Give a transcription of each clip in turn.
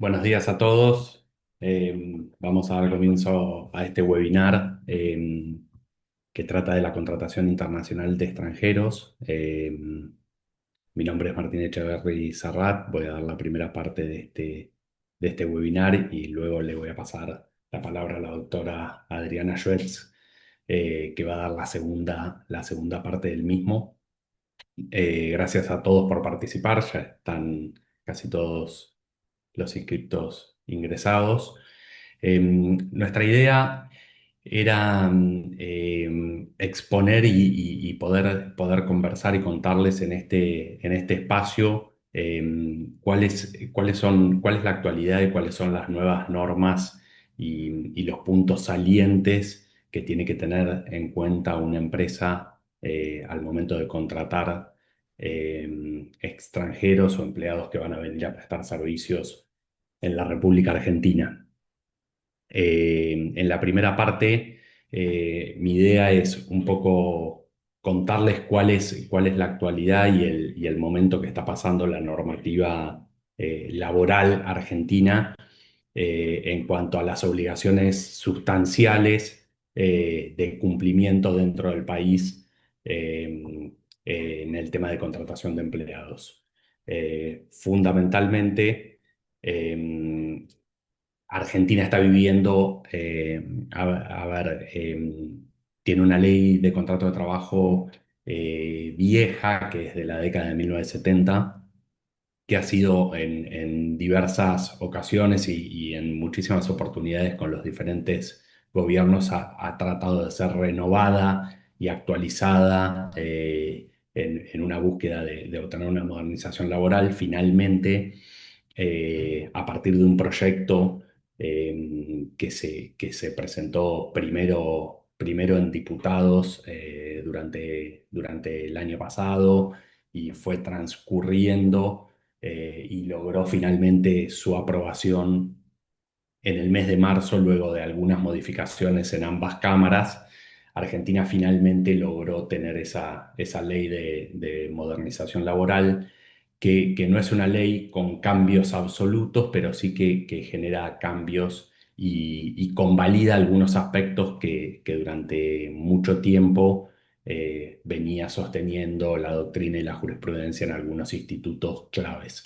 Buenos días a todos. Vamos a dar comienzo a este webinar que trata de la contratación internacional de extranjeros. Mi nombre es Martín Echeverry Serrat. Voy a dar la primera parte de este webinar y luego le voy a pasar la palabra a la doctora Adriana Schwetz, que va a dar la segunda parte del mismo. Gracias a todos por participar. Ya están casi todos los inscriptos ingresados. Nuestra idea era exponer y poder conversar y contarles en este espacio cuál es la actualidad y cuáles son las nuevas normas y los puntos salientes que tiene que tener en cuenta una empresa al momento de contratar extranjeros o empleados que van a venir a prestar servicios en la República Argentina. En la primera parte, mi idea es un poco contarles cuál es la actualidad y el momento que está pasando la normativa laboral argentina en cuanto a las obligaciones sustanciales de cumplimiento dentro del país en el tema de contratación de empleados. Fundamentalmente, eh, Argentina está viviendo, a ver, tiene una ley de contrato de trabajo vieja, que es de la década de 1970, que ha sido en diversas ocasiones y en muchísimas oportunidades con los diferentes gobiernos ha tratado de ser renovada y actualizada en una búsqueda de obtener una modernización laboral. Finalmente, a partir de un proyecto que se presentó primero en diputados durante el año pasado y fue transcurriendo y logró finalmente su aprobación en el mes de marzo, luego de algunas modificaciones en ambas cámaras. Argentina finalmente logró tener esa ley de modernización laboral, que no es una ley con cambios absolutos, pero sí que genera cambios y convalida algunos aspectos que durante mucho tiempo venía sosteniendo la doctrina y la jurisprudencia en algunos institutos claves.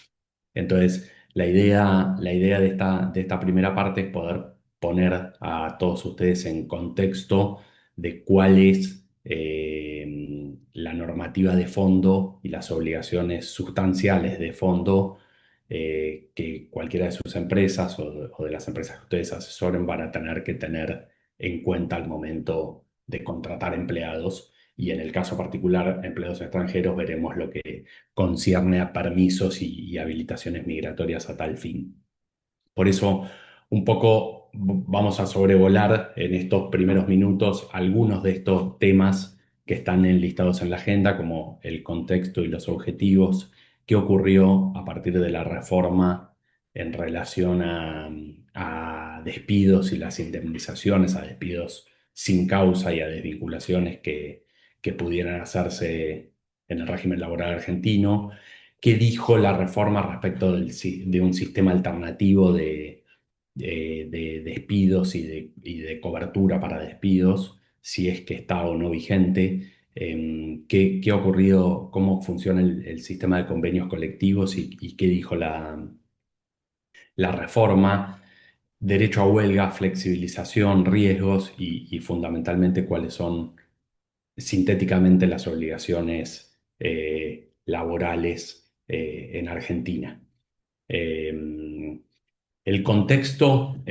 Entonces, la idea de esta primera parte es poder poner a todos ustedes en contexto de cuál es la normativa de fondo y las obligaciones sustanciales de fondo que cualquiera de sus empresas o de las empresas que ustedes asesoren van a tener que tener en cuenta al momento de contratar empleados. Y en el caso particular, empleados extranjeros, veremos lo que concierne a permisos y habilitaciones migratorias a tal fin. Por eso, un poco vamos a sobrevolar en estos primeros minutos algunos de estos temas que están enlistados en la agenda, como el contexto y los objetivos, qué ocurrió a partir de la reforma en relación a despidos y las indemnizaciones, a despidos sin causa y a desvinculaciones que pudieran hacerse en el régimen laboral argentino. ¿Qué dijo la reforma respecto de un sistema alternativo de despidos y de cobertura para despidos, si es que está o no vigente? ¿Qué ha ocurrido? ¿Cómo funciona el sistema de convenios colectivos y qué dijo la reforma? Derecho a huelga, flexibilización, riesgos y fundamentalmente cuáles son sintéticamente las obligaciones laborales en Argentina. Eh, el contexto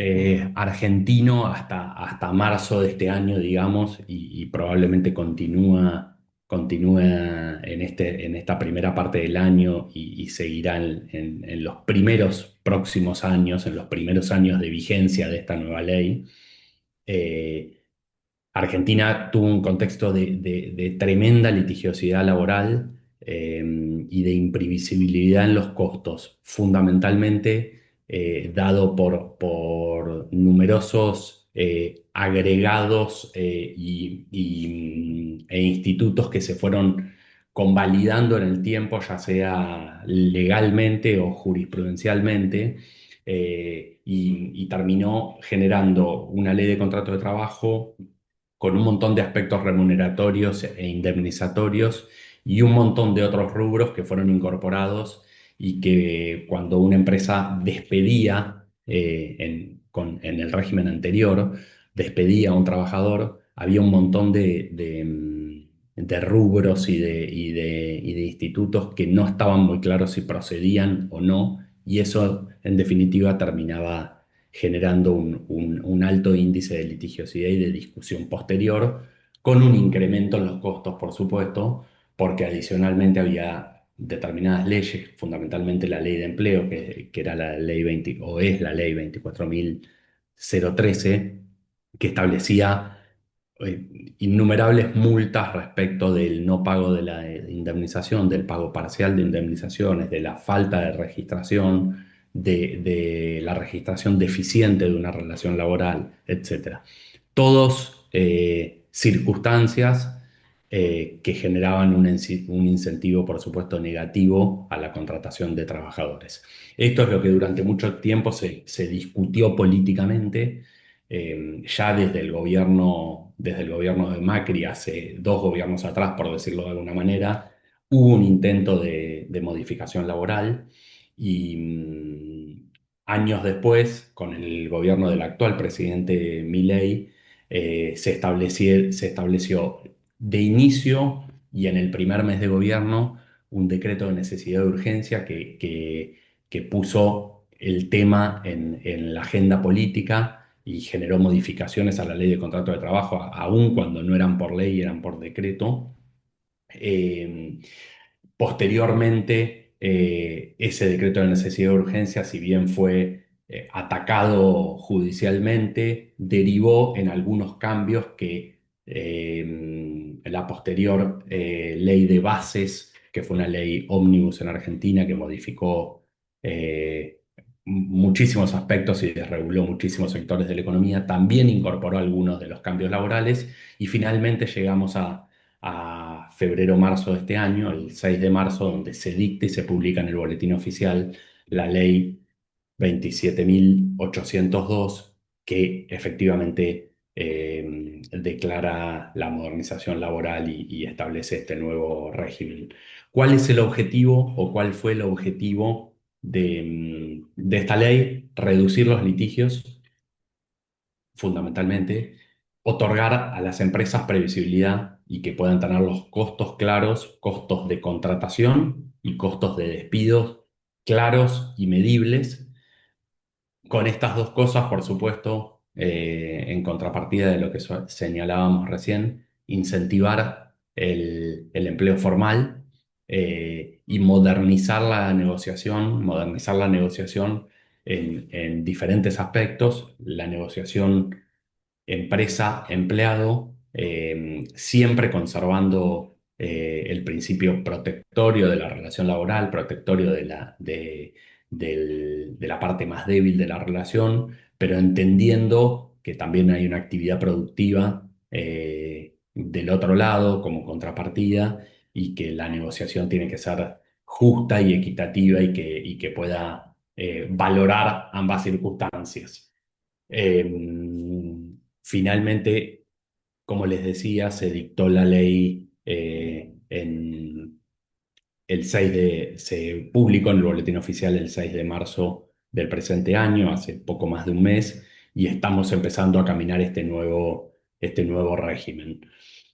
argentino hasta marzo de este año, digamos, y probablemente continúa en esta primera parte del año y seguirá en los primeros próximos años, en los primeros años de vigencia de esta nueva ley. eh, Argentina tuvo un contexto de tremenda litigiosidad laboral y de imprevisibilidad en los costos, fundamentalmente dado por numerosos agregados e institutos que se fueron convalidando en el tiempo, ya sea legalmente o jurisprudencialmente, y terminó generando una ley de contrato de trabajo con un montón de aspectos remuneratorios e indemnizatorios y un montón de otros rubros que fueron incorporados y que cuando una empresa despedía en el régimen anterior, despedía a un trabajador, había un montón de rubros y de institutos que no estaban muy claros si procedían o no, y eso en definitiva terminaba generando un alto índice de litigiosidad y de discusión posterior, con un incremento en los costos, por supuesto, porque adicionalmente había determinadas leyes, fundamentalmente la ley de empleo, que era la ley 20, o es la ley 24.013, que establecía innumerables multas respecto del no pago de la indemnización, del pago parcial de indemnizaciones, de la falta de registración, de la registración deficiente de una relación laboral, etcétera. Todos circunstancias que generaban un incentivo, por supuesto, negativo a la contratación de trabajadores. Esto es lo que durante mucho tiempo se discutió políticamente, ya desde el gobierno de Macri, hace 2 gobiernos atrás, por decirlo de alguna manera, hubo un intento de modificación laboral y años después, con el gobierno del actual presidente Milei, se estableció de inicio y en el primer mes de gobierno un decreto de necesidad de urgencia que puso el tema en la agenda política y generó modificaciones a la ley de contrato de trabajo, aun cuando no eran por ley, eran por decreto. Eh, Posteriormente, ese decreto de necesidad de urgencia, si bien fue atacado judicialmente, derivó en algunos cambios que la posterior ley de bases, que fue una ley ómnibus en Argentina que modificó muchísimos aspectos y desreguló muchísimos sectores de la economía, también incorporó algunos de los cambios laborales y finalmente llegamos a febrero-marzo de este año, el 6 de marzo, donde se dicta y se publica en el Boletín Oficial la ley 27.802, que efectivamente declara la modernización laboral y establece este nuevo régimen. ¿Cuál es el objetivo o cuál fue el objetivo de esta ley? Reducir los litigios, fundamentalmente, otorgar a las empresas previsibilidad y que puedan tener los costos claros, costos de contratación y costos de despidos claros y medibles. Con estas dos cosas, por supuesto, en contrapartida de lo que señalábamos recién, incentivar el empleo formal y modernizar la negociación en diferentes aspectos. La negociación empresa-empleado, siempre conservando el principio protectorio de la relación laboral, protectorio de la parte más débil de la relación, pero entendiendo que también hay una actividad productiva del otro lado como contrapartida y que la negociación tiene que ser justa y equitativa y que pueda valorar ambas circunstancias. Finalmente, como les decía, se dictó la ley se publicó en el Boletín Oficial el 6 de marzo del presente año, hace poco más de un mes, y estamos empezando a caminar este nuevo régimen.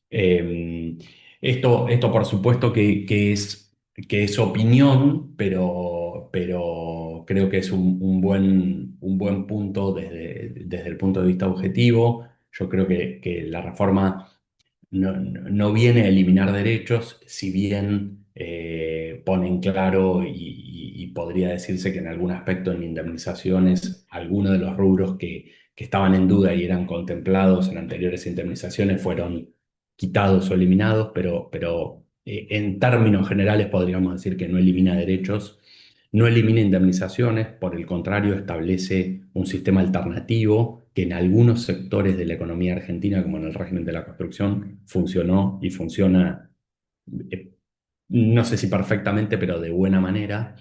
Eh, esto por supuesto que es opinión, pero creo que es un buen punto desde el punto de vista objetivo. Yo creo que la reforma no viene a eliminar derechos, si bien pone en claro y podría decirse que en algún aspecto en indemnizaciones, algunos de los rubros que estaban en duda y eran contemplados en anteriores indemnizaciones fueron quitados o eliminados, pero en términos generales podríamos decir que no elimina derechos, no elimina indemnizaciones, por el contrario, establece un sistema alternativo que en algunos sectores de la economía argentina, como en el régimen de la construcción, funcionó y funciona, eh, no sé si perfectamente, pero de buena manera,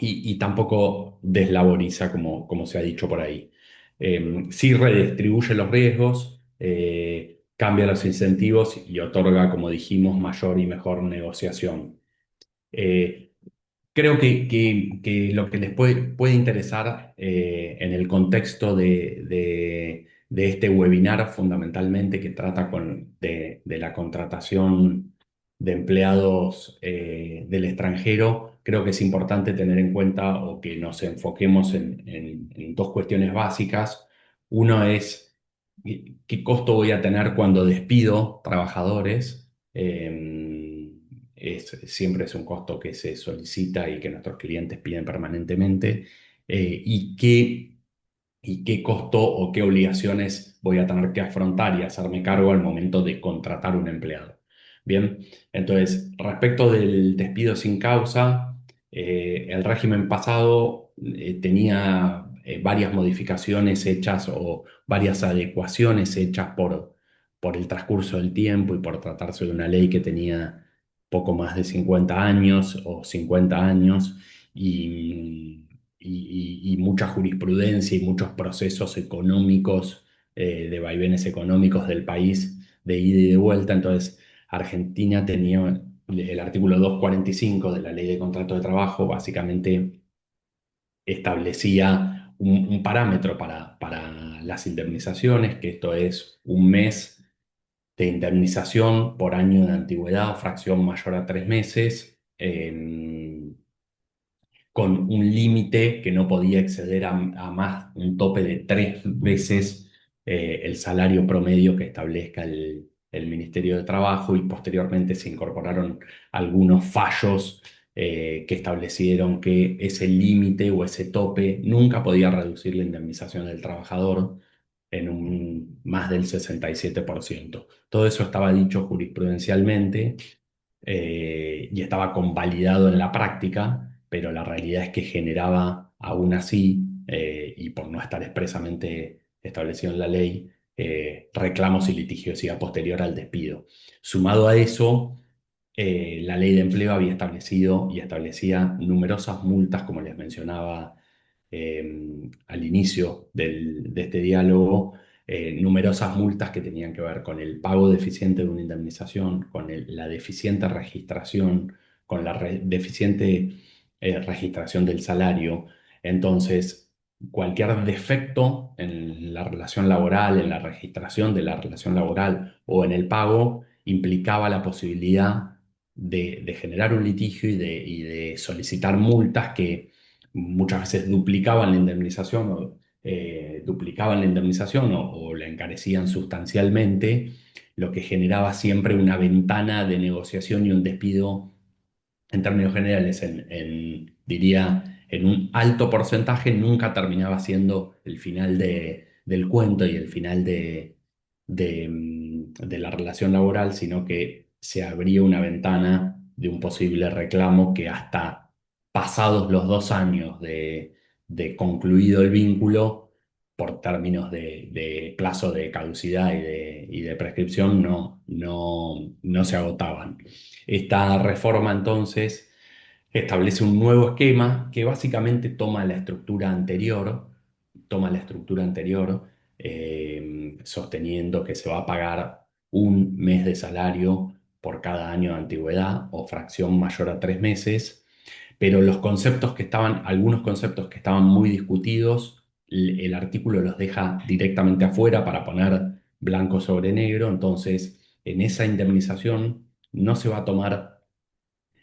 y tampoco deslaboriza, como se ha dicho por ahí. Sí redistribuye los riesgos, cambia los incentivos y otorga, como dijimos, mayor y mejor negociación. Eh, Creo que lo que les puede interesar en el contexto de este webinar, fundamentalmente que trata de la contratación de empleados del extranjero, creo que es importante tener en cuenta o que nos enfoquemos en dos cuestiones básicas. Uno es qué costo voy a tener cuando despido trabajadores. Siempre es un costo que se solicita y que nuestros clientes piden permanentemente. Y qué costo o qué obligaciones voy a tener que afrontar y hacerme cargo al momento de contratar un empleado. Bien, entonces, respecto del despido sin causa, el régimen pasado tenía varias modificaciones hechas o varias adecuaciones hechas por el transcurso del tiempo y por tratarse de una ley que tenía poco más de 50 años o 50 años y, y mucha jurisprudencia y muchos procesos económicos, de vaivenes económicos del país, de ida y de vuelta. Entonces, Argentina tenía el artículo 245 de la Ley de Contrato de Trabajo, básicamente establecía un parámetro para las indemnizaciones, que esto es un mes de indemnización por año de antigüedad o fracción mayor a 3 meses, con un límite que no podía exceder a más un tope de 3 veces el salario promedio que establezca el Ministerio de Trabajo, y posteriormente se incorporaron algunos fallos que establecieron que ese límite o ese tope nunca podía reducir la indemnización del trabajador en un más del 67%. Todo eso estaba dicho jurisprudencialmente y estaba convalidado en la práctica, pero la realidad es que generaba aún así, y por no estar expresamente establecido en la ley, reclamos y litigiosidad posterior al despido. Sumado a eso, la ley de empleo había establecido y establecía numerosas multas, como les mencionaba al inicio de este diálogo, numerosas multas que tenían que ver con el pago deficiente de una indemnización, con la deficiente registración, con la deficiente registración del salario. Entonces, cualquier defecto en la relación laboral, en la registración de la relación laboral o en el pago, implicaba la posibilidad de generar un litigio y de solicitar multas que muchas veces duplicaban la indemnización o la encarecían sustancialmente, lo que generaba siempre una ventana de negociación y un despido en términos generales, diría, en un alto porcentaje, nunca terminaba siendo el final del cuento y el final de la relación laboral, sino que se abría una ventana de un posible reclamo que hasta pasados los 2 años de concluido el vínculo, por términos de plazo de caducidad y de prescripción, no se agotaban. Esta reforma entonces establece un nuevo esquema que básicamente toma la estructura anterior, sosteniendo que se va a pagar un mes de salario por cada año de antigüedad o fracción mayor a 3 meses, pero algunos conceptos que estaban muy discutidos, el artículo los deja directamente afuera para poner blanco sobre negro. Entonces, en esa indemnización no se va a tomar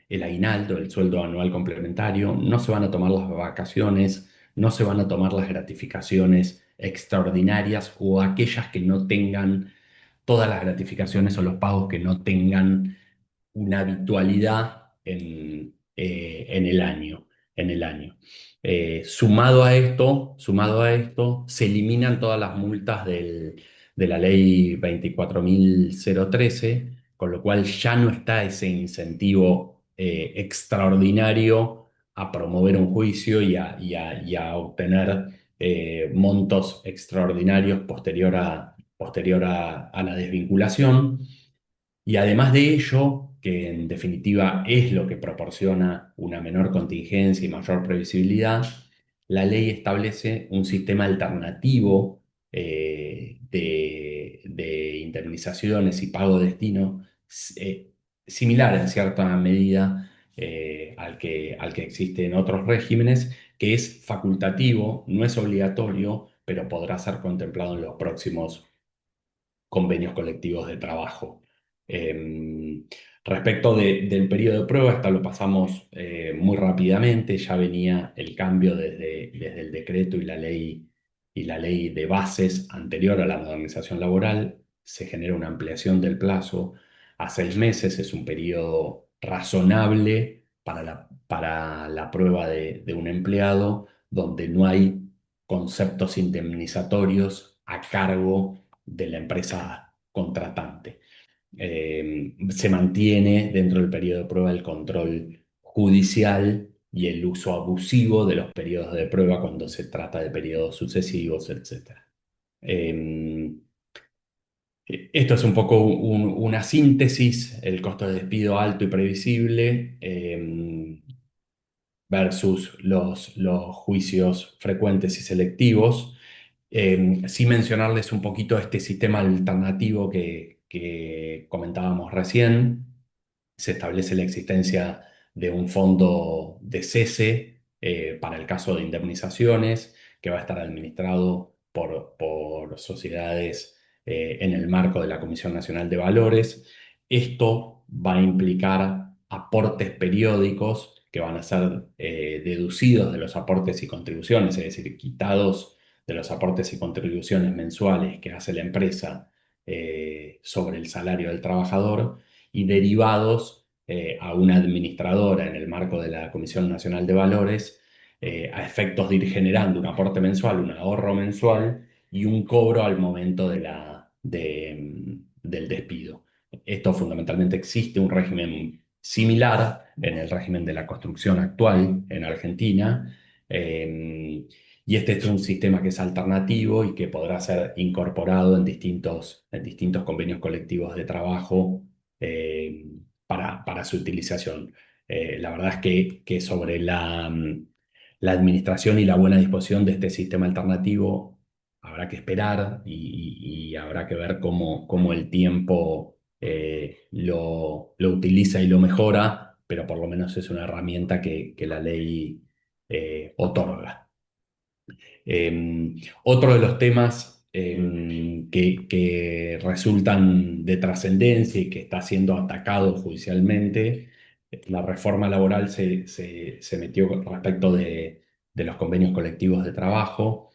el aguinaldo, el sueldo anual complementario, no se van a tomar las vacaciones, no se van a tomar las gratificaciones extraordinarias o aquellas que no tengan, todas las gratificaciones o los pagos que no tengan una habitualidad en el año. Sumado a esto, se eliminan todas las multas de la ley 24.013, con lo cual ya no está ese incentivo extraordinario a promover un juicio y a obtener montos extraordinarios posterior a la desvinculación. Y además de ello, que en definitiva es lo que proporciona una menor contingencia y mayor previsibilidad, la ley establece un sistema alternativo de indemnizaciones y pago de destino similar en cierta medida al que existe en otros regímenes, que es facultativo, no es obligatorio, pero podrá ser contemplado en los próximos convenios colectivos de trabajo. Eh, Respecto del periodo de prueba, esto lo pasamos muy rápidamente, ya venía el cambio desde el decreto y la ley de bases anterior a la modernización laboral, se genera una ampliación del plazo a 6 meses, es un periodo razonable para la prueba de un empleado, donde no hay conceptos indemnizatorios a cargo de la empresa contratante. Se mantiene dentro del periodo de prueba el control judicial y el uso abusivo de los periodos de prueba cuando se trata de periodos sucesivos, etc. Eh, Esto es un poco una síntesis, el costo de despido alto y previsible versus los juicios frecuentes y selectivos. Sí mencionarles un poquito este sistema alternativo que comentábamos recién. Se establece la existencia de un fondo de cese para el caso de indemnizaciones que va a estar administrado por sociedades en el marco de la Comisión Nacional de Valores. Esto va a implicar aportes periódicos que van a ser deducidos de los aportes y contribuciones, es decir, quitados de los aportes y contribuciones mensuales que hace la empresa sobre el salario del trabajador y derivados a una administradora en el marco de la Comisión Nacional de Valores a efectos de ir generando un aporte mensual, un ahorro mensual y un cobro al momento del despido. Esto fundamentalmente existe un régimen similar en el régimen de la construcción actual en Argentina. Y este es un sistema que es alternativo y que podrá ser incorporado en distintos convenios colectivos de trabajo para su utilización. La verdad es que sobre la administración y la buena disposición de este sistema alternativo habrá que esperar y habrá que ver cómo el tiempo lo utiliza y lo mejora, pero por lo menos es una herramienta que la ley otorga. Otro de los temas que resultan de trascendencia y que está siendo atacado judicialmente, la reforma laboral se metió con respecto de los convenios colectivos de trabajo.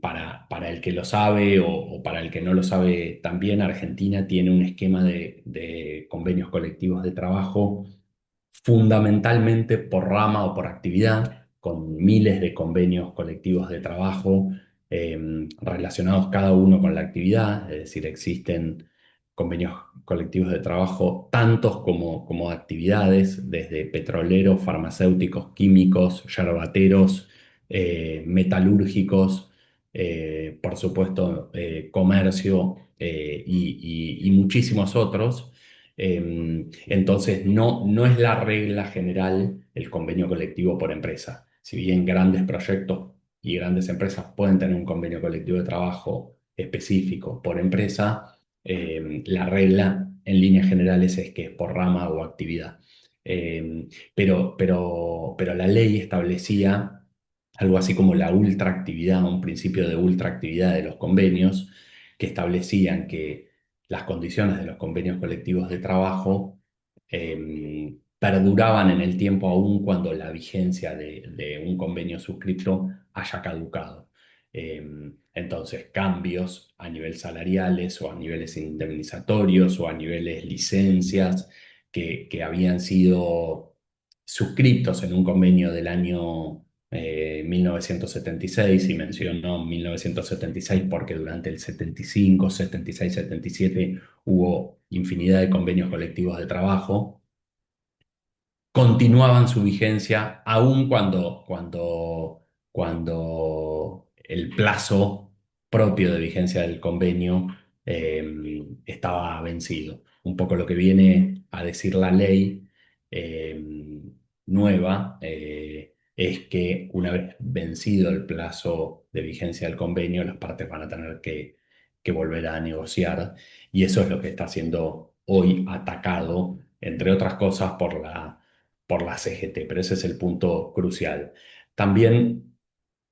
Para el que lo sabe o para el que no lo sabe también, Argentina tiene un esquema de convenios colectivos de trabajo fundamentalmente por rama o por actividad, con miles de convenios colectivos de trabajo relacionados cada uno con la actividad, es decir, existen convenios colectivos de trabajo tantos como actividades, desde petroleros, farmacéuticos, químicos, yerbateros, metalúrgicos, por supuesto, comercio y muchísimos otros. Entonces, no es la regla general el convenio colectivo por empresa. Si bien grandes proyectos y grandes empresas pueden tener un convenio colectivo de trabajo específico por empresa, la regla en líneas generales es que es por rama o actividad. Pero la ley establecía algo así como la ultraactividad, un principio de ultraactividad de los convenios que establecían que las condiciones de los convenios colectivos de trabajo perduraban en el tiempo aún cuando la vigencia de un convenio suscrito haya caducado. Entonces, cambios a nivel salariales o a niveles indemnizatorios o a niveles licencias que habían sido suscritos en un convenio del año 1976, y menciono 1976 porque durante el 75, 76, 77 hubo infinidad de convenios colectivos de trabajo, continuaban su vigencia aun cuando el plazo propio de vigencia del convenio estaba vencido. un poco lo que viene a decir la ley eh, nueva es que una vez vencido el plazo de vigencia del convenio, las partes van a tener que volver a negociar y eso es lo que está siendo hoy atacado, entre otras cosas, por la CGT, pero ese es el punto crucial. También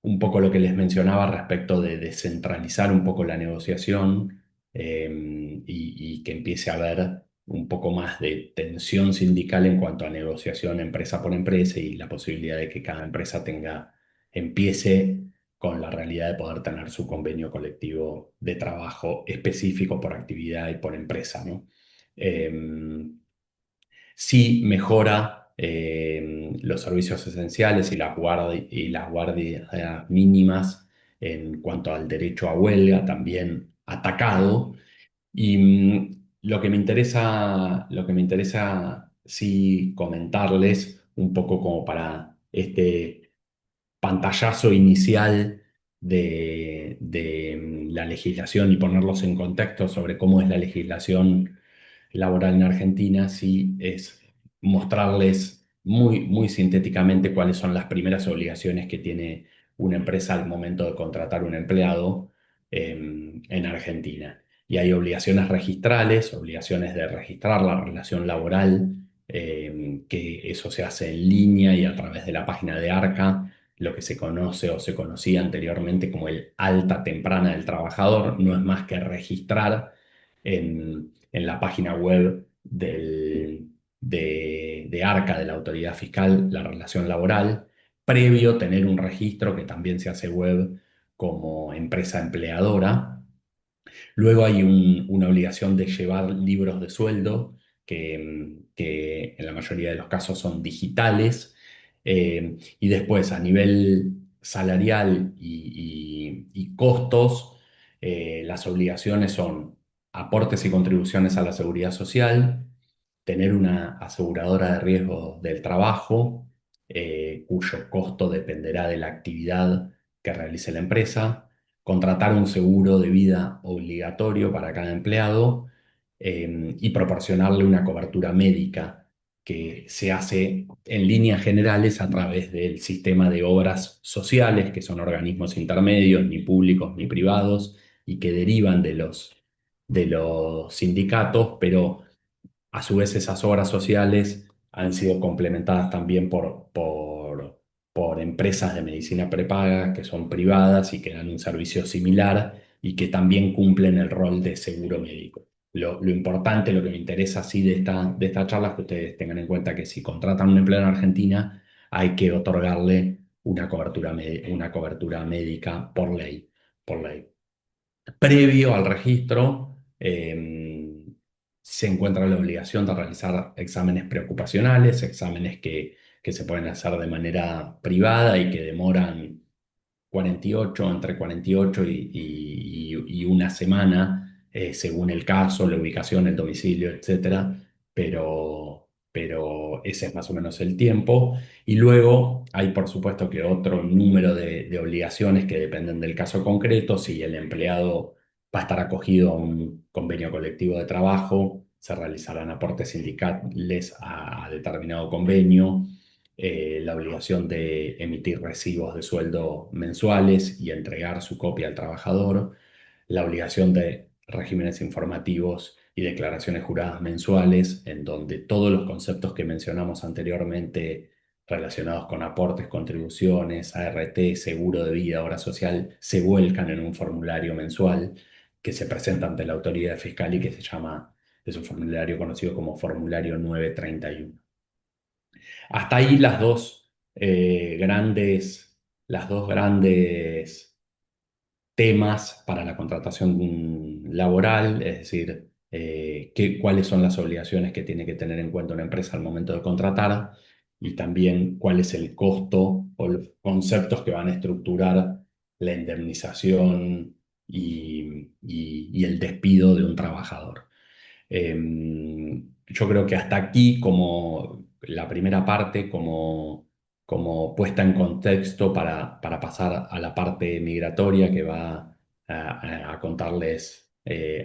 un poco lo que les mencionaba respecto de descentralizar un poco la negociación y que empiece a haber un poco más de tensión sindical en cuanto a negociación empresa por empresa y la posibilidad de que cada empresa empiece con la realidad de poder tener su convenio colectivo de trabajo específico por actividad y por empresa, ¿no? Em, sí mejora los servicios esenciales y las guardias mínimas en cuanto al derecho a huelga, también atacado. Y lo que me interesa sí comentarles un poco como para este pantallazo inicial de la legislación y ponerlos en contexto sobre cómo es la legislación laboral en Argentina, sí es mostrarles muy sintéticamente cuáles son las primeras obligaciones que tiene una empresa al momento de contratar un empleado en Argentina. Y hay obligaciones registrales, obligaciones de registrar la relación laboral, que eso se hace en línea y a través de la página de ARCA, lo que se conoce o se conocía anteriormente como el alta temprana del trabajador, no es más que registrar en la página web de ARCA, de la autoridad fiscal, la relación laboral, previo tener un registro que también se hace web como empresa empleadora. Luego hay una obligación de llevar libros de sueldo, que en la mayoría de los casos son digitales. Y después, a nivel salarial y costos, las obligaciones son aportes y contribuciones a la seguridad social, tener una aseguradora de riesgo del trabajo, cuyo costo dependerá de la actividad que realice la empresa, contratar un seguro de vida obligatorio para cada empleado y proporcionarle una cobertura médica que se hace en líneas generales a través del sistema de obras sociales, que son organismos intermedios, ni públicos ni privados, y que derivan de los sindicatos, pero a su vez, esas obras sociales han sido complementadas también por empresas de medicina prepaga que son privadas y que dan un servicio similar y que también cumplen el rol de seguro médico. Lo importante, lo que me interesa así de esta charla es que ustedes tengan en cuenta que si contratan un empleo en Argentina, hay que otorgarle una cobertura médica por ley. Previo al registro, se encuentra la obligación de realizar exámenes preocupacionales, exámenes que se pueden hacer de manera privada y que demoran 48, entre 48 y una semana, según el caso, la ubicación, el domicilio, etcétera, pero ese es más o menos el tiempo. Y luego hay, por supuesto, que otro número de obligaciones que dependen del caso concreto. Si el empleado va a estar acogido a un convenio colectivo de trabajo, se realizarán aportes sindicales a determinado convenio, la obligación de emitir recibos de sueldo mensuales y entregar su copia al trabajador, la obligación de regímenes informativos y declaraciones juradas mensuales, en donde todos los conceptos que mencionamos anteriormente relacionados con aportes, contribuciones, ART, seguro de vida, obra social, se vuelcan en un formulario mensual que se presenta ante la autoridad fiscal y que es un formulario conocido como formulario 931. Hasta ahí las dos grandes temas para la contratación laboral, es decir, cuáles son las obligaciones que tiene que tener en cuenta una empresa al momento de contratar y también cuál es el costo o los conceptos que van a estructurar la indemnización y el despido de un trabajador. Yo creo que hasta aquí, como la primera parte, como puesta en contexto para pasar a la parte migratoria que va a contarles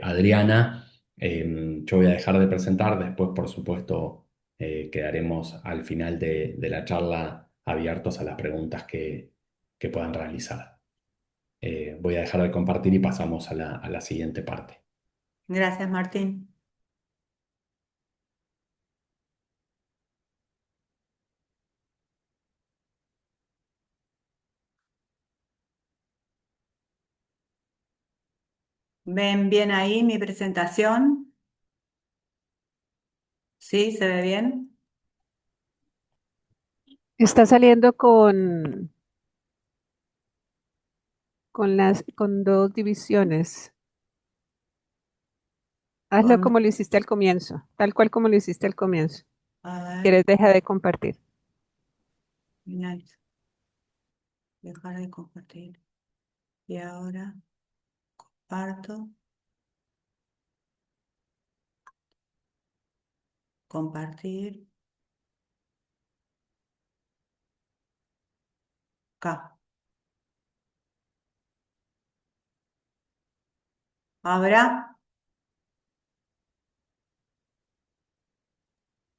Adriana. Yo voy a dejar de presentar, después por supuesto quedaremos al final de la charla abiertos a las preguntas que puedan realizar. Voy a dejar de compartir y pasamos a la siguiente parte. Gracias, Martín. ¿Ven bien ahí mi presentación? ¿Sí? ¿Se ve bien? Está saliendo con dos divisiones. Hazlo Con- como lo hiciste al comienzo, tal cual como lo hiciste al comienzo. a ver, ¿Quieres dejar de compartir? finalizo. Dejar de compartir. Y ahora parto, compartir, acá. Ahora,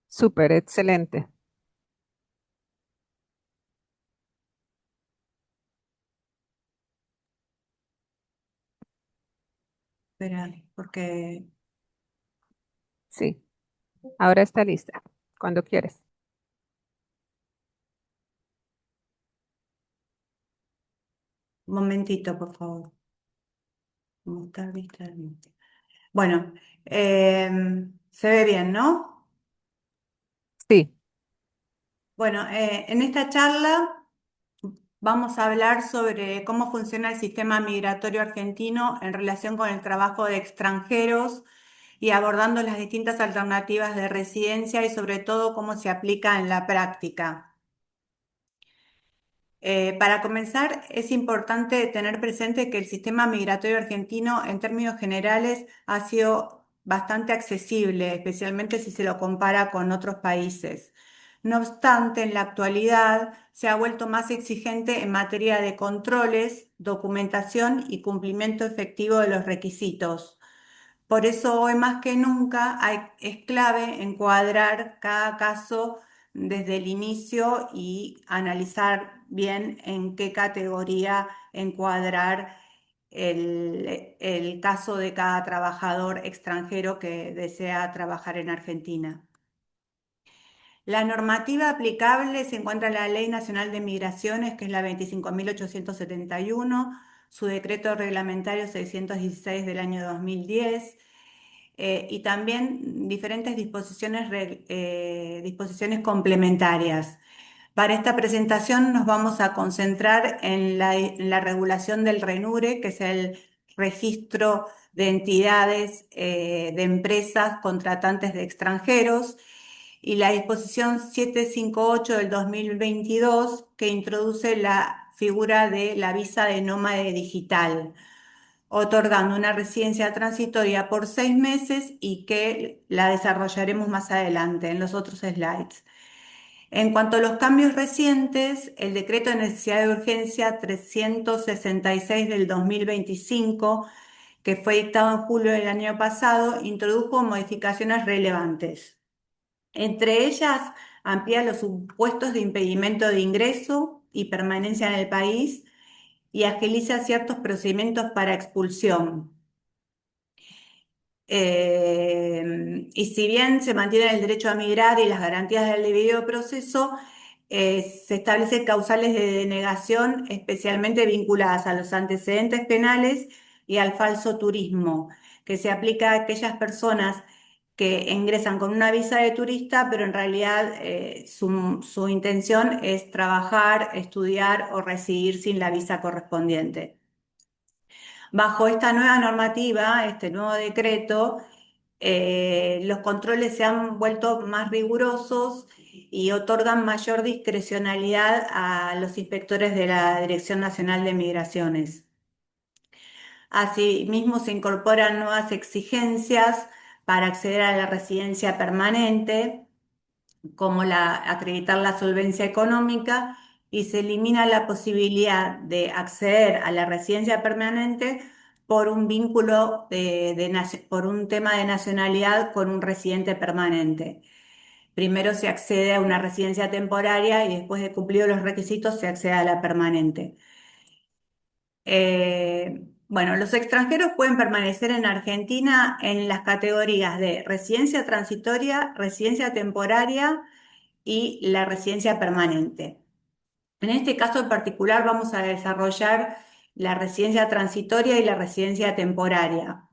Súper, excelente. espera, porque Sí, ahora está lista, cuando quieres. un momentito, por favor. Mostrar vista. Bueno, se ve bien, ¿no? Sí, Bueno, en esta charla vamos a hablar sobre cómo funciona el sistema migratorio argentino en relación con el trabajo de extranjeros y abordando las distintas alternativas de residencia y sobre todo cómo se aplica en la práctica. Para comenzar, es importante tener presente que el sistema migratorio argentino, en términos generales, ha sido bastante accesible, especialmente si se lo compara con otros países. No obstante, en la actualidad se ha vuelto más exigente en materia de controles, documentación y cumplimiento efectivo de los requisitos. Por eso hoy más que nunca es clave encuadrar cada caso desde el inicio y analizar bien en qué categoría encuadrar el caso de cada trabajador extranjero que desea trabajar en Argentina. La normativa aplicable se encuentra en la Ley Nacional de Migraciones, que es la 25.871, su decreto reglamentario 616 del año 2010, y también diferentes disposiciones complementarias. Para esta presentación nos vamos a concentrar en la regulación del RENURE, que es el registro de entidades de empresas contratantes de extranjeros, y la disposición 758 del 2022, que introduce la figura de la visa de nómade digital, otorgando una residencia transitoria por 6 meses y que la desarrollaremos más adelante en los otros slides. En cuanto a los cambios recientes, el decreto de necesidad de urgencia 366 del 2025, que fue dictado en julio del año pasado, introdujo modificaciones relevantes. Entre ellas, amplía los supuestos de impedimento de ingreso y permanencia en el país y agiliza ciertos procedimientos para expulsión. Y si bien se mantiene el derecho a migrar y las garantías del debido proceso, se establecen causales de denegación especialmente vinculadas a los antecedentes penales y al falso turismo, que se aplica a aquellas personas que ingresan con una visa de turista, pero en realidad su intención es trabajar, estudiar o residir sin la visa correspondiente. Bajo esta nueva normativa, este nuevo decreto, los controles se han vuelto más rigurosos y otorgan mayor discrecionalidad a los inspectores de la Dirección Nacional de Migraciones. Asimismo, se incorporan nuevas exigencias para acceder a la residencia permanente, como acreditar la solvencia económica, y se elimina la posibilidad de acceder a la residencia permanente por un vínculo por un tema de nacionalidad con un residente permanente. Primero se accede a una residencia temporaria y después de cumplidos los requisitos se accede a la permanente. Bueno, los extranjeros pueden permanecer en Argentina en las categorías de residencia transitoria, residencia temporaria y la residencia permanente. En este caso en particular vamos a desarrollar la residencia transitoria y la residencia temporaria.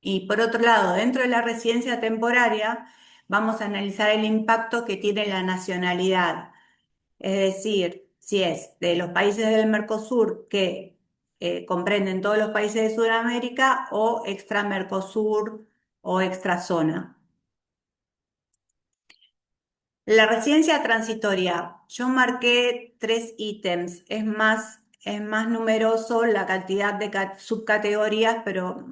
Y por otro lado, dentro de la residencia temporaria vamos a analizar el impacto que tiene la nacionalidad. Es decir, si es de los países del Mercosur que comprenden todos los países de Sudamérica o extra Mercosur o extra zona. La residencia transitoria, yo marqué 3 ítems, es más numeroso la cantidad de subcategorías, pero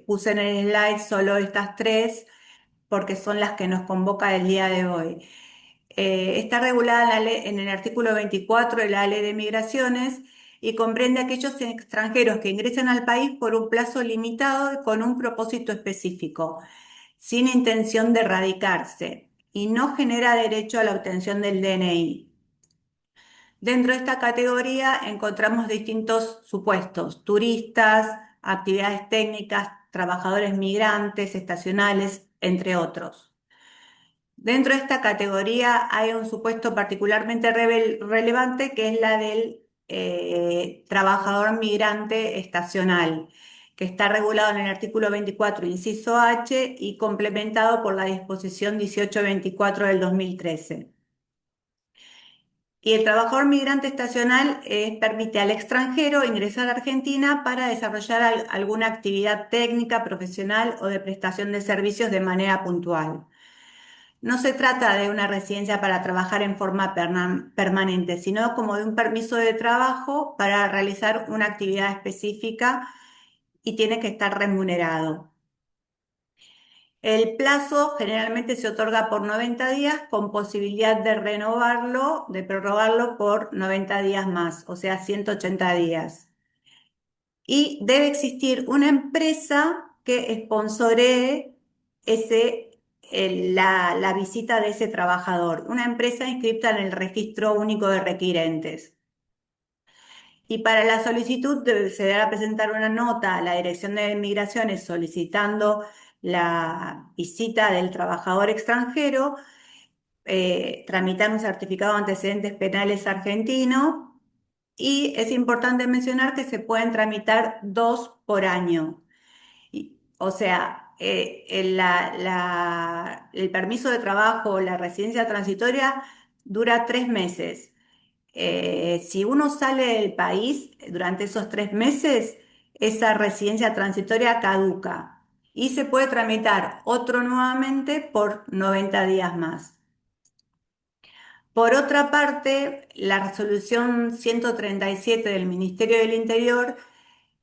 puse en el slide solo estas 3 porque son las que nos convoca el día de hoy. Está regulada en, en el artículo 24 de la Ley de Migraciones y comprende a aquellos extranjeros que ingresan al país por un plazo limitado y con un propósito específico, sin intención de radicarse, y no genera derecho a la obtención del DNI. Dentro de esta categoría encontramos distintos supuestos: turistas, actividades técnicas, trabajadores migrantes, estacionales, entre otros. Dentro de esta categoría hay un supuesto particularmente relevante que es la del trabajador migrante estacional, que está regulado en el artículo 24, inciso H, y complementado por la disposición 1824 del 2013. Y el trabajador migrante estacional permite al extranjero ingresar a Argentina para desarrollar alguna actividad técnica, profesional o de prestación de servicios de manera puntual. No se trata de una residencia para trabajar en forma permanente, sino como de un permiso de trabajo para realizar una actividad específica y tiene que estar remunerado. El plazo generalmente se otorga por 90 días con posibilidad de renovarlo, de prorrogarlo por 90 días más, o sea, 180 días. Y debe existir una empresa que sponsoree la visita de ese trabajador, una empresa inscrita en el Registro Único de Requirentes. Y para la solicitud se deberá presentar una nota a la Dirección de Migraciones solicitando la visita del trabajador extranjero, tramitar un certificado de antecedentes penales argentino, y es importante mencionar que se pueden tramitar 2 por año. O sea, el permiso de trabajo, la residencia transitoria dura 3 meses. Si uno sale del país durante esos 3 meses, esa residencia transitoria caduca y se puede tramitar otro nuevamente por 90 días más. Por otra parte, la resolución 137 del Ministerio del Interior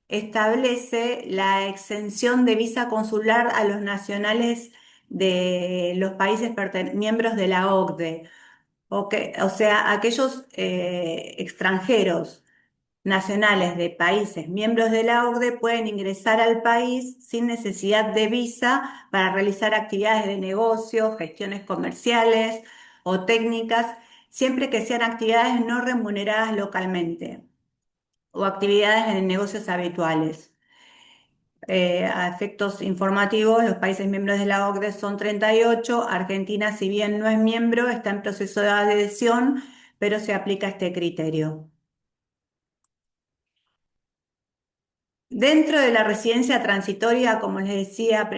establece la exención de visa consular a los nacionales de los países miembros de la OCDE, o sea, aquellos extranjeros nacionales de países miembros de la OCDE pueden ingresar al país sin necesidad de visa para realizar actividades de negocio, gestiones comerciales o técnicas, siempre que sean actividades no remuneradas localmente o actividades en negocios habituales. A efectos informativos, los países miembros de la OCDE son 38. Argentina, si bien no es miembro, está en proceso de adhesión, pero se aplica este criterio. Dentro de la residencia transitoria, como les decía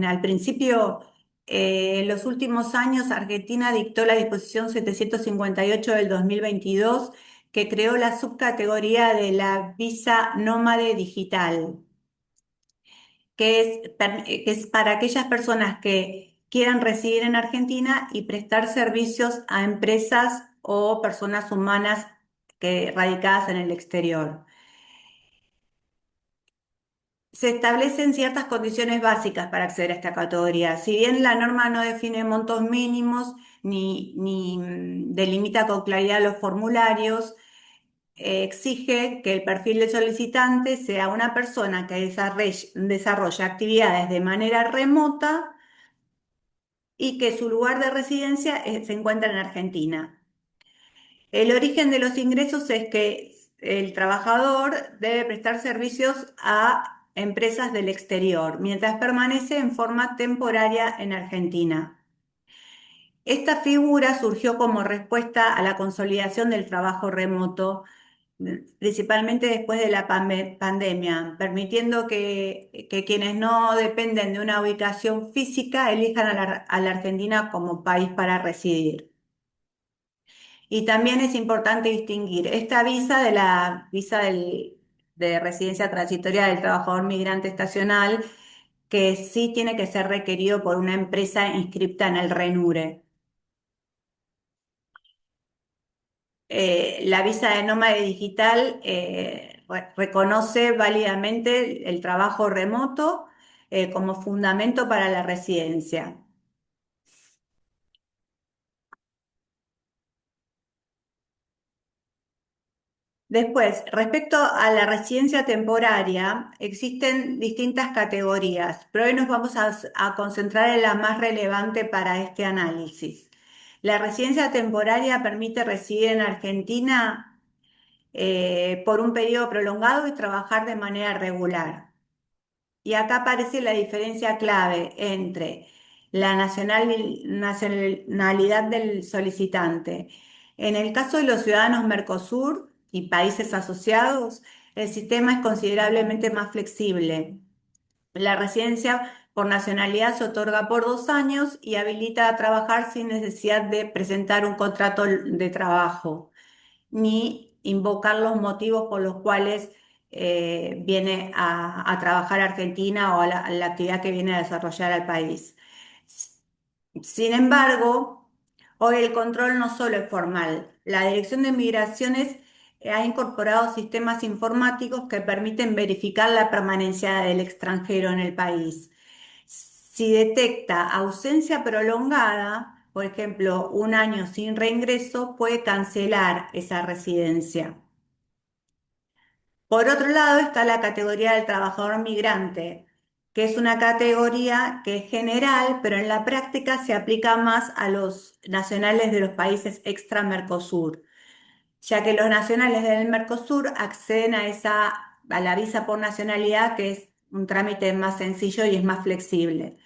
al principio, en los últimos años Argentina dictó la disposición 758 del 2022 que creó la subcategoría de la visa nómade digital, que es para aquellas personas que quieran residir en Argentina y prestar servicios a empresas o personas humanas radicadas en el exterior. Se establecen ciertas condiciones básicas para acceder a esta categoría. Si bien la norma no define montos mínimos ni delimita con claridad los formularios, exige que el perfil del solicitante sea una persona que desarrolla actividades de manera remota y que su lugar de residencia se encuentra en Argentina. El origen de los ingresos es que el trabajador debe prestar servicios a empresas del exterior mientras permanece en forma temporaria en Argentina. Esta figura surgió como respuesta a la consolidación del trabajo remoto, principalmente después de la pandemia, permitiendo que quienes no dependen de una ubicación física elijan a la Argentina como país para residir. Y también es importante distinguir esta visa de la visa de residencia transitoria del trabajador migrante estacional, que sí tiene que ser requerido por una empresa inscripta en el RENURE. La visa de nómade digital reconoce válidamente el trabajo remoto como fundamento para la residencia. Después, respecto a la residencia temporaria, existen distintas categorías, pero hoy nos vamos a concentrar en la más relevante para este análisis. La residencia temporaria permite residir en Argentina por un periodo prolongado y trabajar de manera regular. Y acá aparece la diferencia clave entre la nacionalidad del solicitante. En el caso de los ciudadanos Mercosur y países asociados, el sistema es considerablemente más flexible. La residencia por nacionalidad se otorga por 2 años y habilita a trabajar sin necesidad de presentar un contrato de trabajo ni invocar los motivos por los cuales viene a trabajar a Argentina o a la actividad que viene a desarrollar al país. Sin embargo, hoy el control no solo es formal. La Dirección de Migraciones ha incorporado sistemas informáticos que permiten verificar la permanencia del extranjero en el país. Si detecta ausencia prolongada, por ejemplo, 1 año sin reingreso, puede cancelar esa residencia. Por otro lado está la categoría del trabajador migrante, que es una categoría que es general, pero en la práctica se aplica más a los nacionales de los países extra-Mercosur, ya que los nacionales del Mercosur acceden a la visa por nacionalidad, que es un trámite más sencillo y es más flexible.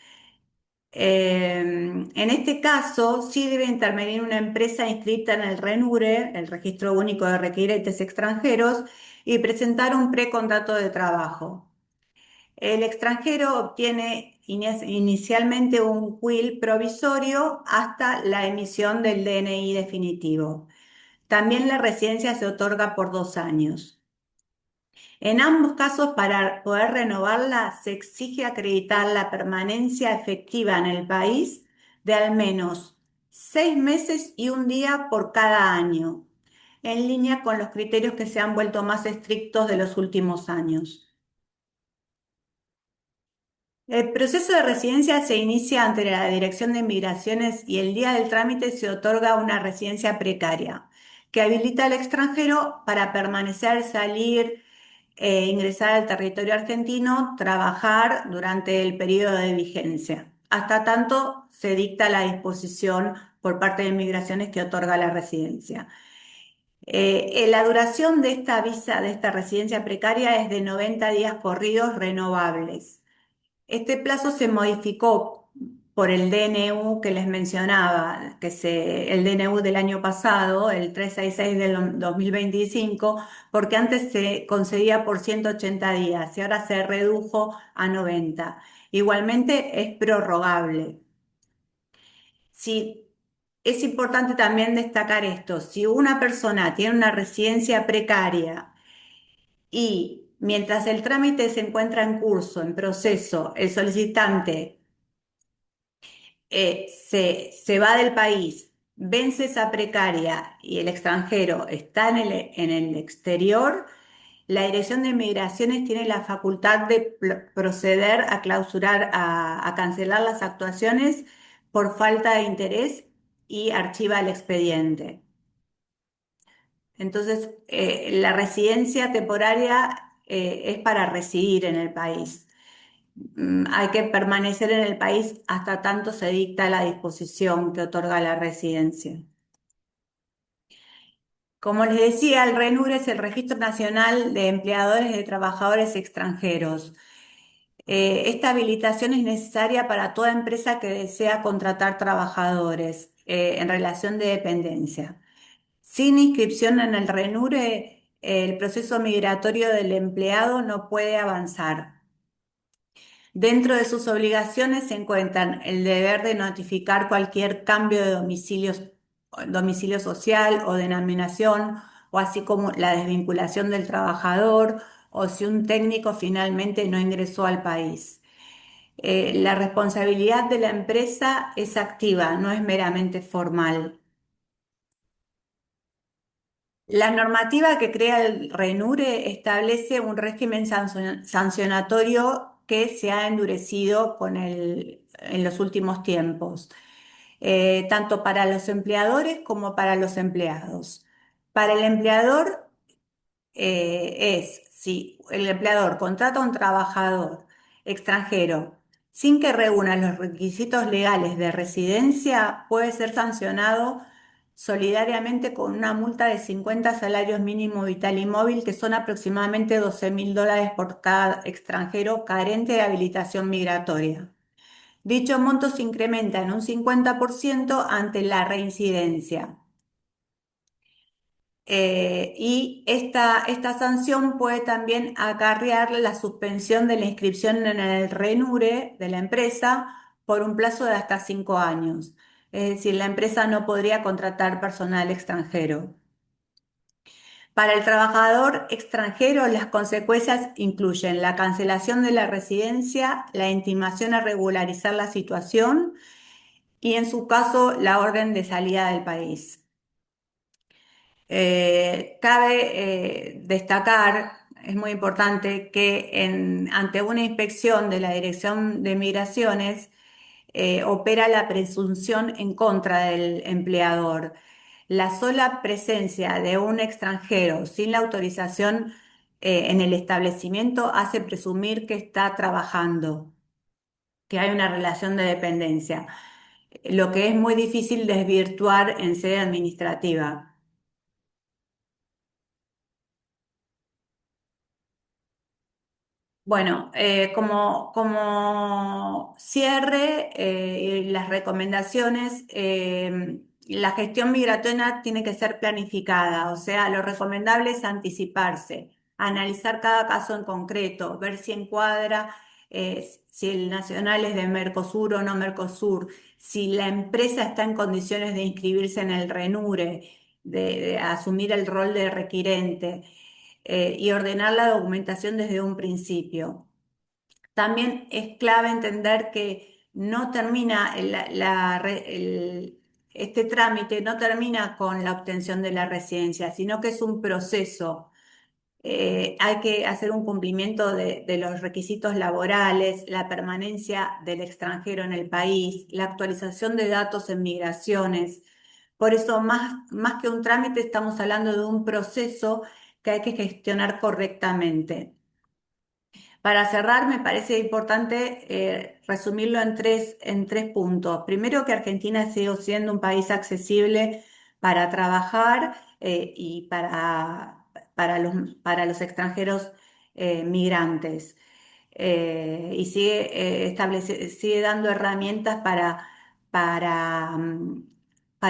En este caso, sí debe intervenir una empresa inscrita en el RENURE, el Registro Único de Requerentes Extranjeros, y presentar un precontrato de trabajo. El extranjero obtiene inicialmente un quill provisorio hasta la emisión del DNI definitivo. También la residencia se otorga por 2 años. En ambos casos, para poder renovarla, se exige acreditar la permanencia efectiva en el país de al menos 6 meses y un día por cada año, en línea con los criterios que se han vuelto más estrictos de los últimos años. El proceso de residencia se inicia ante la Dirección de Migraciones y el día del trámite se otorga una residencia precaria que habilita al extranjero para permanecer, salir, ingresar al territorio argentino, trabajar durante el periodo de vigencia. Hasta tanto se dicta la disposición por parte de Migraciones que otorga la residencia. La duración de esta visa, de esta residencia precaria, es de 90 días corridos renovables. Este plazo se modificó por el DNU que les mencionaba, el DNU del año pasado, el 366 del 2025, porque antes se concedía por 180 días y ahora se redujo a 90. Igualmente es prorrogable. Si, es importante también destacar esto, si una persona tiene una residencia precaria y mientras el trámite se encuentra en curso, en proceso, el solicitante se va del país, vence esa precaria y el extranjero está en el exterior, la Dirección de Migraciones tiene la facultad de proceder a clausurar, a cancelar las actuaciones por falta de interés y archiva el expediente. Entonces, la residencia temporaria es para residir en el país. Hay que permanecer en el país hasta tanto se dicta la disposición que otorga la residencia. Como les decía, el RENUR es el Registro Nacional de Empleadores de Trabajadores Extranjeros. Esta habilitación es necesaria para toda empresa que desea contratar trabajadores en relación de dependencia. Sin inscripción en el RENURE, el proceso migratorio del empleado no puede avanzar. Dentro de sus obligaciones se encuentran el deber de notificar cualquier cambio de domicilio social o denominación, o así como la desvinculación del trabajador, o si un técnico finalmente no ingresó al país. La responsabilidad de la empresa es activa, no es meramente formal. La normativa que crea el RENURE establece un régimen sancionatorio que se ha endurecido en los últimos tiempos, tanto para los empleadores como para los empleados. Para el empleador, es si el empleador contrata a un trabajador extranjero sin que reúna los requisitos legales de residencia, puede ser sancionado solidariamente con una multa de 50 salarios mínimo vital y móvil, que son aproximadamente $12.000 por cada extranjero carente de habilitación migratoria. Dicho monto se incrementa en un 50% ante la reincidencia. Y esta sanción puede también acarrear la suspensión de la inscripción en el RENURE de la empresa por un plazo de hasta 5 años. Es decir, la empresa no podría contratar personal extranjero. Para el trabajador extranjero, las consecuencias incluyen la cancelación de la residencia, la intimación a regularizar la situación y, en su caso, la orden de salida del país. Cabe destacar, es muy importante, que ante una inspección de la Dirección de Migraciones opera la presunción en contra del empleador. La sola presencia de un extranjero sin la autorización en el establecimiento hace presumir que está trabajando, que hay una relación de dependencia, lo que es muy difícil desvirtuar en sede administrativa. Bueno, como cierre y las recomendaciones, la gestión migratoria tiene que ser planificada, o sea, lo recomendable es anticiparse, analizar cada caso en concreto, ver si encuadra, si el nacional es de Mercosur o no Mercosur, si la empresa está en condiciones de inscribirse en el RENURE, de asumir el rol de requirente, y ordenar la documentación desde un principio. También es clave entender que no termina este trámite, no termina con la obtención de la residencia, sino que es un proceso. Hay que hacer un cumplimiento de los requisitos laborales, la permanencia del extranjero en el país, la actualización de datos en migraciones. Por eso, más que un trámite, estamos hablando de un proceso que hay que gestionar correctamente. Para cerrar, me parece importante resumirlo en tres puntos. Primero, que Argentina sigue siendo un país accesible para trabajar y para los extranjeros migrantes. Y sigue dando herramientas para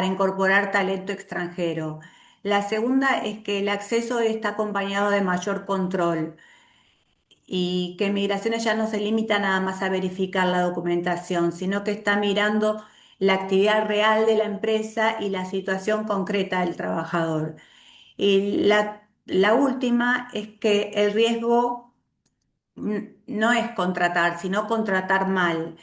incorporar talento extranjero. La segunda es que el acceso está acompañado de mayor control y que Migraciones ya no se limita nada más a verificar la documentación, sino que está mirando la actividad real de la empresa y la situación concreta del trabajador. Y la última es que el riesgo no es contratar, sino contratar mal,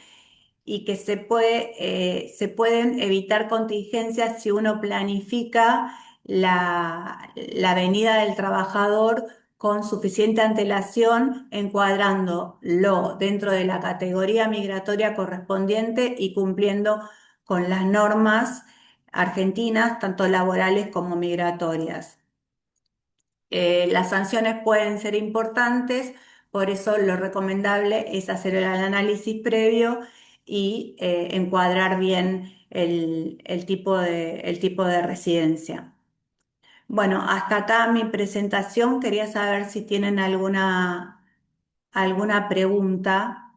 y que se pueden evitar contingencias si uno planifica la venida del trabajador con suficiente antelación, encuadrándolo dentro de la categoría migratoria correspondiente y cumpliendo con las normas argentinas, tanto laborales como migratorias. Las sanciones pueden ser importantes, por eso lo recomendable es hacer el análisis previo y encuadrar bien el tipo de residencia. Bueno, hasta acá mi presentación. Quería saber si tienen alguna pregunta.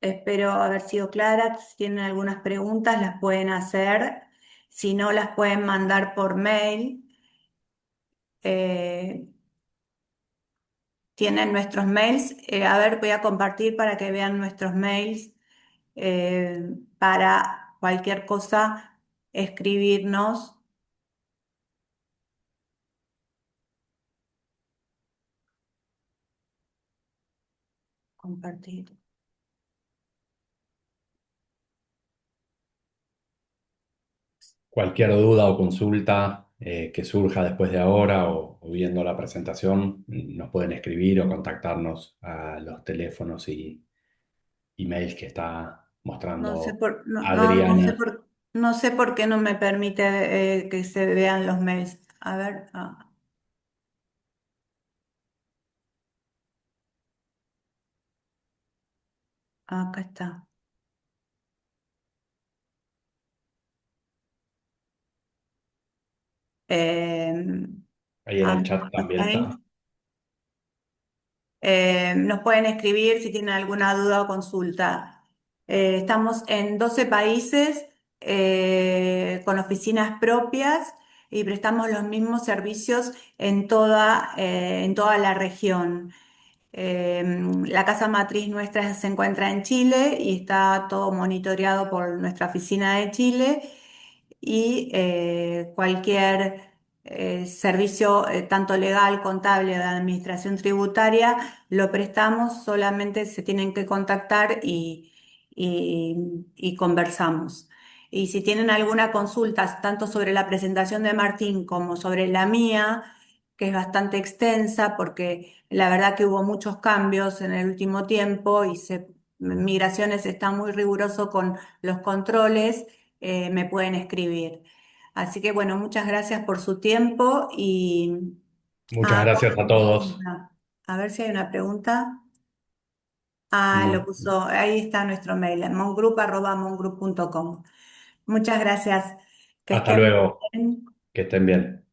Espero haber sido clara. Si tienen algunas preguntas, las pueden hacer. Si no, las pueden mandar por mail. Eh, Tienen nuestros mails. A ver, voy a compartir para que vean nuestros mails. Para cualquier cosa, escribirnos, compartir. Cualquier duda o consulta que surja después de ahora o viendo la presentación, nos pueden escribir o contactarnos a los teléfonos y emails que está No sé mostrando por, no, no, Adriana. no sé por qué no me permite que se vean los mails. A ver, acá está. Eh, Ahí en a el ver, chat también está. mail. Nos pueden escribir si tienen alguna duda o consulta. Estamos en 12 países con oficinas propias y prestamos los mismos servicios en toda la región. La casa matriz nuestra se encuentra en Chile y está todo monitoreado por nuestra oficina de Chile y cualquier servicio, tanto legal, contable o de administración tributaria, lo prestamos, solamente se tienen que contactar y conversamos. Y si tienen alguna consulta, tanto sobre la presentación de Martín como sobre la mía, que es bastante extensa, porque la verdad que hubo muchos cambios en el último tiempo y Migraciones está muy riguroso con los controles, me pueden escribir. Así que bueno, muchas gracias por su tiempo y Muchas acá gracias a todos. a ver si hay una pregunta. Lo No, puso, ahí está nuestro mail, mongroup@mongroup.com. Muchas gracias, que hasta estén luego, bien. que estén bien.